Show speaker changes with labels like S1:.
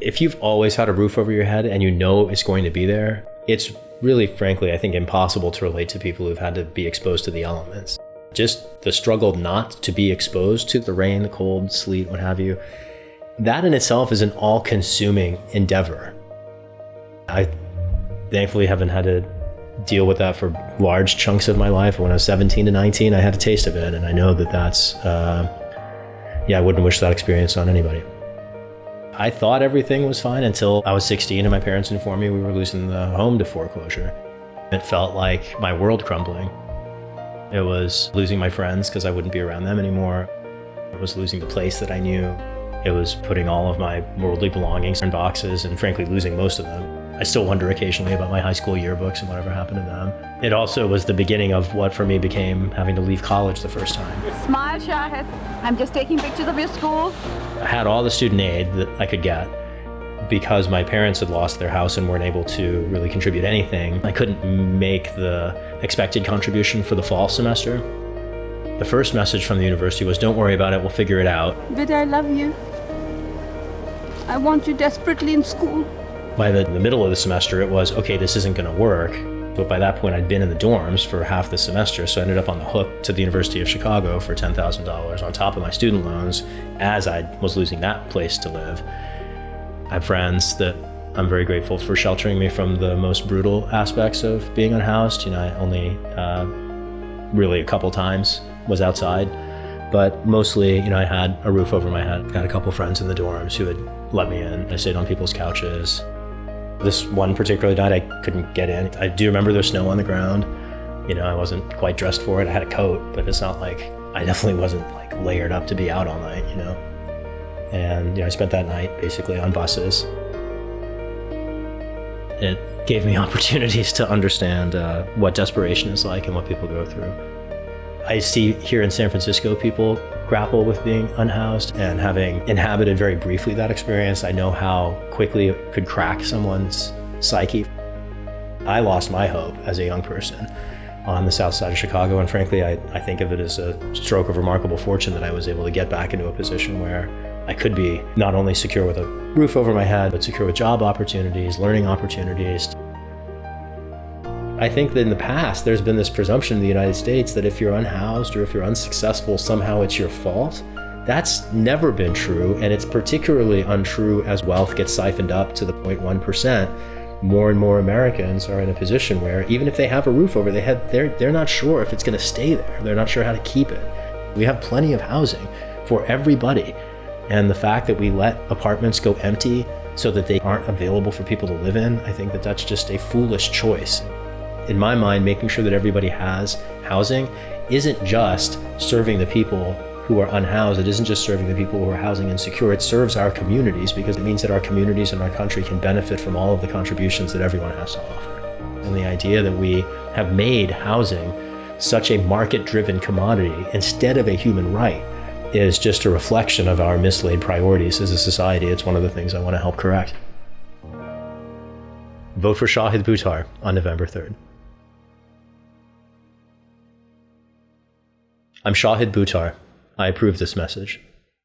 S1: If you've always had a roof over your head and you know it's going to be there, it's really, frankly, I think impossible to relate to people who've had to be exposed to the elements. Just the struggle not to be exposed to the rain, the cold, sleet, what have you, that in itself is an all-consuming endeavor. I thankfully haven't had to deal with that for large chunks of my life. When I was 17 to 19, I had a taste of it, and I know that that's, I wouldn't wish that experience on anybody. I thought everything was fine until I was 16 and my parents informed me we were losing the home to foreclosure. It felt like my world crumbling. It was losing my friends because I wouldn't be around them anymore. It was losing the place that I knew. It was putting all of my worldly belongings in boxes and frankly losing most of them. I still wonder occasionally about my high school yearbooks and whatever happened to them. It also was the beginning of what for me became having to leave college the first time.
S2: Smile, Shahid. I'm just taking pictures of your school.
S1: I had all the student aid that I could get because my parents had lost their house and weren't able to really contribute anything. I couldn't make the expected contribution for the fall semester. The first message from the university was, don't worry about it, we'll figure it out.
S2: But I love you. I want you desperately in school.
S1: By the middle of the semester, it was, okay, this isn't going to work. But by that point, I'd been in the dorms for half the semester, so I ended up on the hook to the University of Chicago for $10,000 on top of my student loans as I was losing that place to live. I have friends that I'm very grateful for sheltering me from the most brutal aspects of being unhoused. I only really a couple times was outside, but mostly, I had a roof over my head. I had a couple friends in the dorms who had let me in. I stayed on people's couches. This one particular night, I couldn't get in. I do remember there's snow on the ground. I wasn't quite dressed for it. I had a coat, but it's not like, I definitely wasn't like layered up to be out all night, And I spent that night basically on buses. It gave me opportunities to understand what desperation is like and what people go through. I see here in San Francisco people grapple with being unhoused, and having inhabited very briefly that experience, I know how quickly it could crack someone's psyche. I lost my hope as a young person on the south side of Chicago, and frankly, I think of it as a stroke of remarkable fortune that I was able to get back into a position where I could be not only secure with a roof over my head, but secure with job opportunities, learning opportunities. I think that in the past, there's been this presumption in the United States that if you're unhoused or if you're unsuccessful, somehow it's your fault. That's never been true, and it's particularly untrue as wealth gets siphoned up to the 0.1%. More and more Americans are in a position where even if they have a roof over their head, they're not sure if it's going to stay there. They're not sure how to keep it. We have plenty of housing for everybody, and the fact that we let apartments go empty so that they aren't available for people to live in, I think that that's just a foolish choice. In my mind, making sure that everybody has housing isn't just serving the people who are unhoused. It isn't just serving the people who are housing insecure. It serves our communities because it means that our communities and our country can benefit from all of the contributions that everyone has to offer. And the idea that we have made housing such a market-driven commodity instead of a human right is just a reflection of our mislaid priorities as a society. It's one of the things I want to help correct. Vote for Shahid Buttar on November 3rd. I'm Shahid Buttar. I approve this message.